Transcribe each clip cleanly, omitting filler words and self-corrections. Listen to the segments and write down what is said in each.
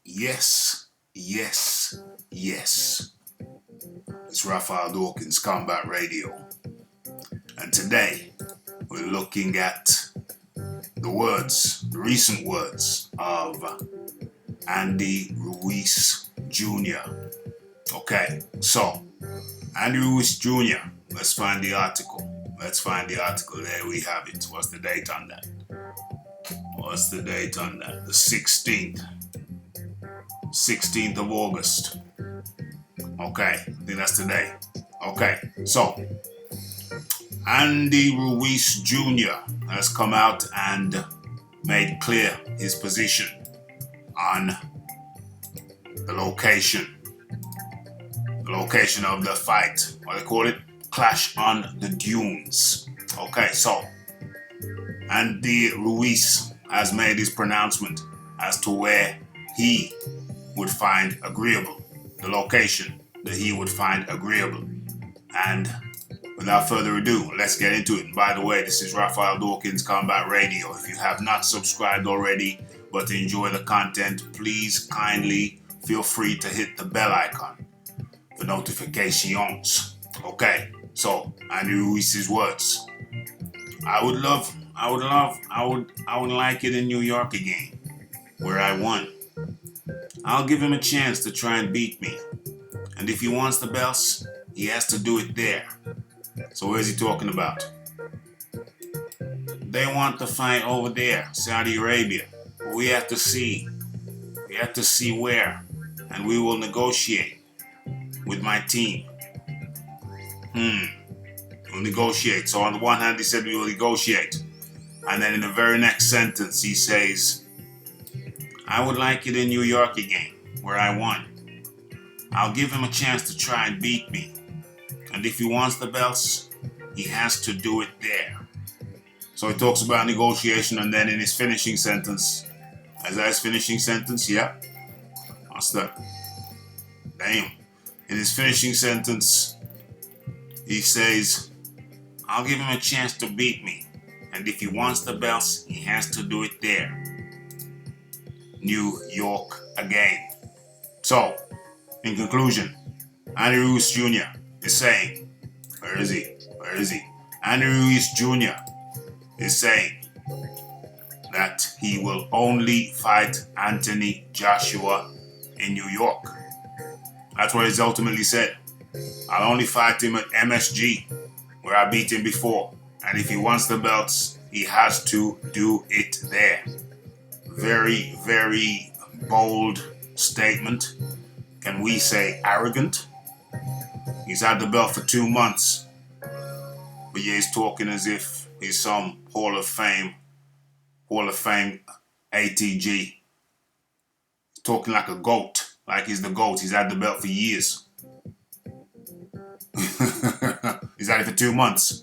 Yes, yes, yes. It's Raphael Dawkins, Combat Radio. And today we're looking at the recent words of Andy Ruiz Jr. Okay, so Andy Ruiz Jr., let's find the article. There we have it. What's the date on that? The 16th of August. Okay, I think that's today. Okay, so Andy Ruiz Jr. has come out and made clear his position on the location of the fight. What they call it? Clash on the Dunes. Okay, so Andy Ruiz has made his pronouncement as to where he would find agreeable, the location that he would find agreeable. And without further ado, let's get into it. And by the way, this is Raphael Dawkins Combat Radio. If you have not subscribed already but enjoy the content, please kindly feel free to hit the bell icon for notifications. Okay, so Andy Ruiz's words. I would like it in New York again, where I won. I'll give him a chance to try and beat me. And if he wants the belts, he has to do it there. So where's he talking about? They want the fight over there, Saudi Arabia. We have to see. Where. And we will negotiate with my team. We'll negotiate. So on the one hand, he said we will negotiate. And then in the very next sentence, he says, I would like it in New York again, where I won. I'll give him a chance to try and beat me. And if he wants the belts, he has to do it there. So he talks about negotiation, and then in his finishing sentence, yeah? What's that? Damn. In his finishing sentence, he says, I'll give him a chance to beat me. And if he wants the belts, he has to do it there. New York again. So, in conclusion, Andy Ruiz Jr. is saying, where is he? Andy Ruiz Jr. is saying that he will only fight Anthony Joshua in New York. That's what he's ultimately said. I'll only fight him at MSG, where I beat him before. And if he wants the belts, he has to do it there. Very, very bold statement. Can we say arrogant? He's had the belt for 2 months. But yeah, he's talking as if he's some Hall of Fame ATG. He's talking like a GOAT, like he's the GOAT. He's had the belt for years. He's had it for 2 months.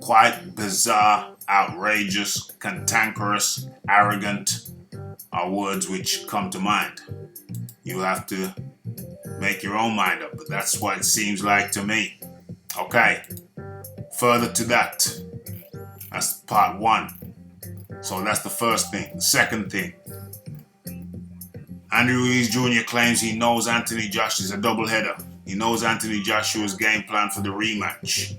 Quite bizarre, outrageous, cantankerous, arrogant are words which come to mind. You have to make your own mind up, but that's what it seems like to me. Okay, further to that, that's part one. So that's the first thing. The second thing, Andy Ruiz Jr. claims he knows Anthony Joshua is a doubleheader. He knows Anthony Joshua's game plan for the rematch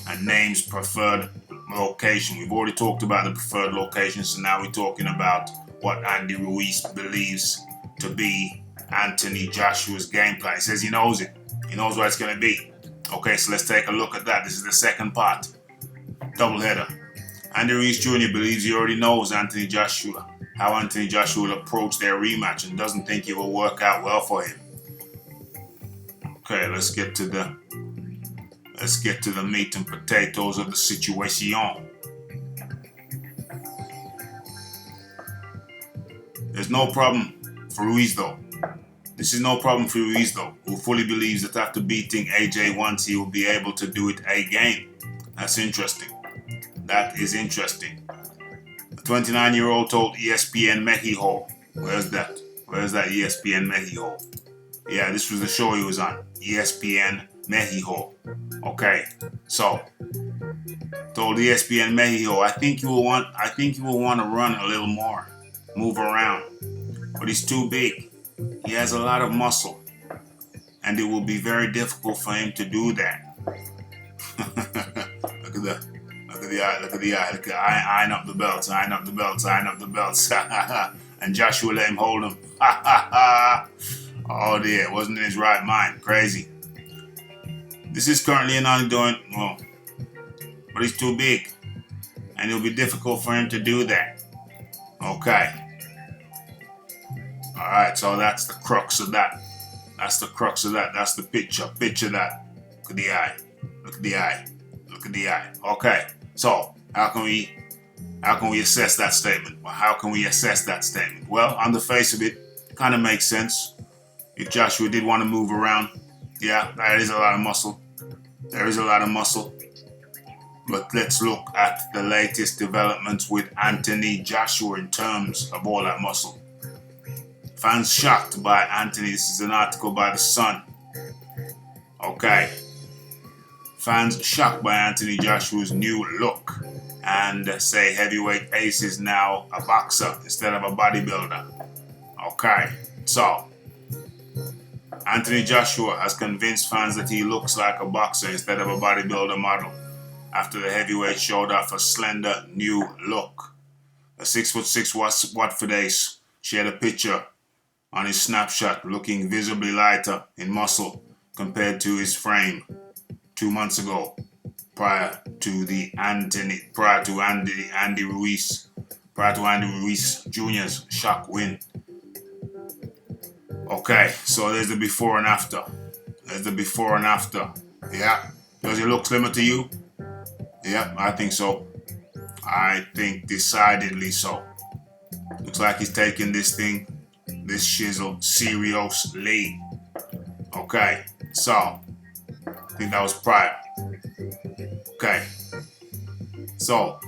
and names preferred location. We've already talked about the preferred location, so now we're talking about what Andy Ruiz believes to be Anthony Joshua's game plan. He says he knows it. He knows what it's going to be. Okay, so let's take a look at that. This is the second part. Doubleheader. Andy Ruiz Jr. believes he already knows Anthony Joshua, how Anthony Joshua will approach their rematch, and doesn't think it will work out well for him. Okay, let's get to the meat and potatoes of the situation. There's no problem for Ruiz though. This is no problem for Ruiz though, who fully believes that after beating AJ once, he will be able to do it again. That's interesting. That is interesting. The 29-year-old told ESPN Mexico. Where's that ESPN Mexico? Yeah, this was the show he was on. ESPN Mexico. Okay, so told ESPN Mexico, I think you will want to run a little more, move around. but he's too big. He has a lot of muscle, and it will be very difficult for him to do that. Look at the eye, look at the eye, look at the eye, eyeing up the belts, eyeing up the belts, eyeing up the belts. And Joshua let him hold him. Oh dear, wasn't in his right mind. Crazy. This is currently an ongoing, well, but he's too big, and it'll be difficult for him to do that. Okay. Alright, so that's the crux of that. That's the crux of that. That's the picture. Picture that. Look at the eye. Look at the eye. Look at the eye. Okay. So how can we assess that statement? Well, how can we assess that statement? Well, on the face of it, kind of makes sense. If Joshua did want to move around, yeah, that is a lot of muscle. There is a lot of muscle. But let's look at the latest developments with Anthony Joshua in terms of all that muscle. Fans shocked by Anthony. This is an article by The Sun. Okay. Fans shocked by Anthony Joshua's new look and say heavyweight ace is now a boxer instead of a bodybuilder. Okay. So, Anthony Joshua has convinced fans that he looks like a boxer instead of a bodybuilder model after the heavyweight showed off a slender new look. The 6'6" Watford ace shared a picture on his snapshot looking visibly lighter in muscle compared to his frame 2 months ago, prior to Andy Ruiz Jr.'s shock win. Okay, so there's the before and after. There's the before and after. Yeah. Does he look slimmer to you? Yeah, I think so. I think decidedly so. Looks like he's taking this shizzle seriously. Okay, so I think that was prior. Okay, so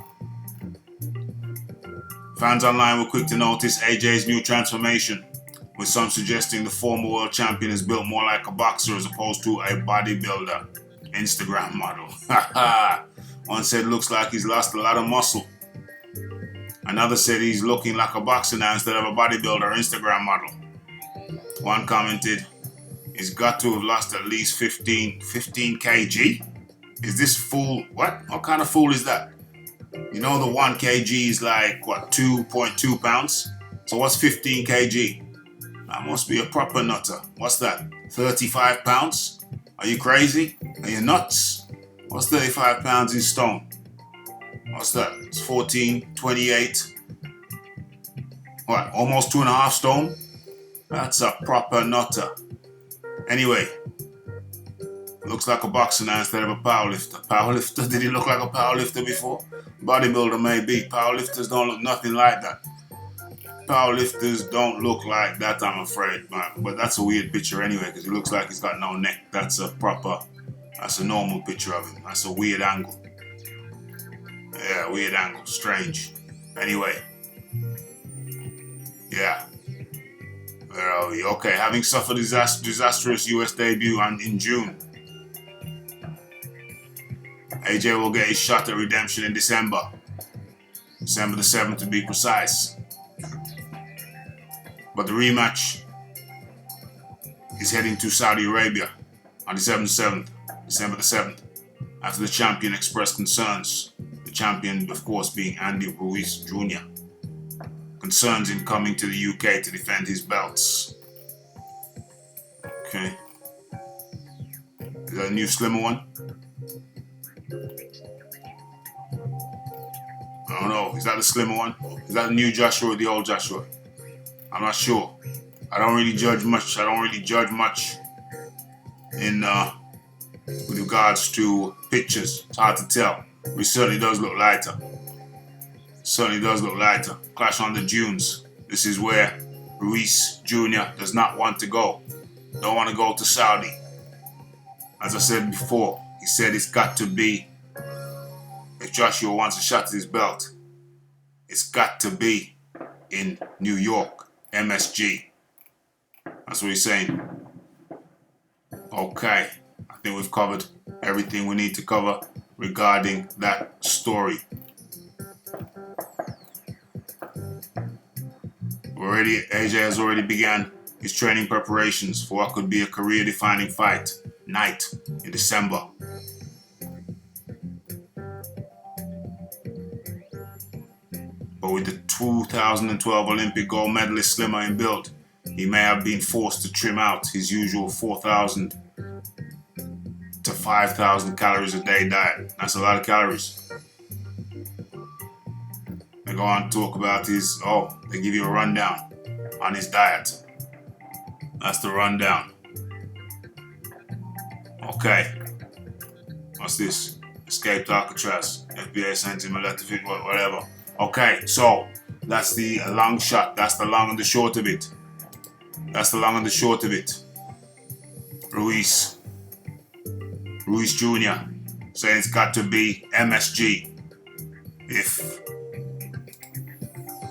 fans online were quick to notice AJ's new transformation, with some suggesting the former world champion is built more like a boxer as opposed to a bodybuilder, Instagram model. One said looks like he's lost a lot of muscle. Another said he's looking like a boxer now instead of a bodybuilder, Instagram model. One commented, he's got to have lost at least 15 kg? Is this fool, what kind of fool is that? You know the 1 kg is like, 2.2 pounds? So what's 15 kg? That must be a proper nutter. What's that, 35 pounds? Are you crazy? Are you nuts? What's 35 pounds in stone? What's that? It's 14, 28. What, almost 2.5 stone? That's a proper nutter. Anyway, looks like a boxer now instead of a powerlifter. Powerlifter? Did he look like a powerlifter before? Bodybuilder maybe. Powerlifters don't look nothing like that. Powerlifters don't look like that, I'm afraid. But that's a weird picture anyway, because he looks like he's got no neck. That's a normal picture of him. That's a weird angle. Yeah, weird angle. Strange. Anyway. Yeah. Where are we? Okay, having suffered disastrous US debut in June, AJ will get his shot at redemption in December. December the 7th to be precise. But the rematch is heading to Saudi Arabia on December the 7th, after the champion expressed concerns. The champion, of course, being Andy Ruiz Jr. Concerns in coming to the UK to defend his belts. Okay. Is that a new slimmer one? I don't know. Is that the slimmer one? Is that the new Joshua or the old Joshua? I'm not sure. I don't really judge much. In with regards to pictures. It's hard to tell. But it certainly does look lighter. Clash on the Dunes. This is where Ruiz Jr. does not want to go. Don't want to go to Saudi. As I said before, he said it's got to be, if Joshua wants a shot at his belt, it's got to be in New York, MSG. That's what he's saying. Okay, I think we've covered everything we need to cover regarding that story. AJ has already began his training preparations for what could be a career-defining fight night in December. But with the 2012 Olympic gold medalist slimmer in build, he may have been forced to trim out his usual 4,000 to 5,000 calories a day diet. That's a lot of calories. They go on to talk about they give you a rundown on his diet. That's the rundown. Okay. What's this? Escaped Alcatraz. FBI sent him a letter, whatever. Okay, so that's the long shot. That's the long and the short of it. That's the long and the short of it. Ruiz Jr. saying it's got to be MSG if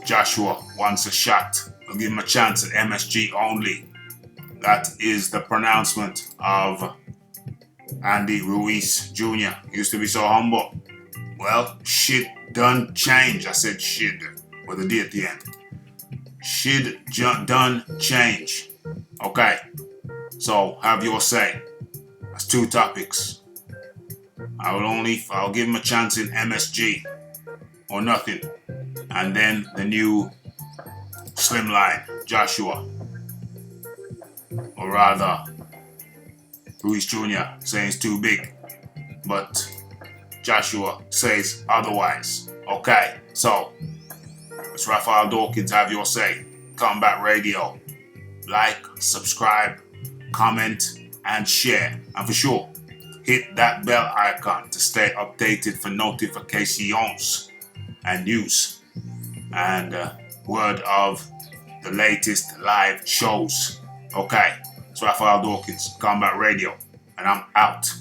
Joshua wants a shot. I'll give him a chance at MSG only. That is the pronouncement of Andy Ruiz Jr. He used to be so humble. Well, shit done change. I said shit with a D at the end. Shit done change. Okay, so have your say. That's 2 topics. I'll give him a chance in MSG or nothing. And then the new slimline, Joshua. Or rather, Ruiz Jr. saying it's too big. But Joshua says otherwise. Okay, so it's Raphael Dawkins, have your say. Combat Radio. Like, subscribe, comment, and share. And for sure, hit that bell icon to stay updated for notifications and news and word of the latest live shows. Okay, it's Raphael Dawkins, Combat Radio, and I'm out.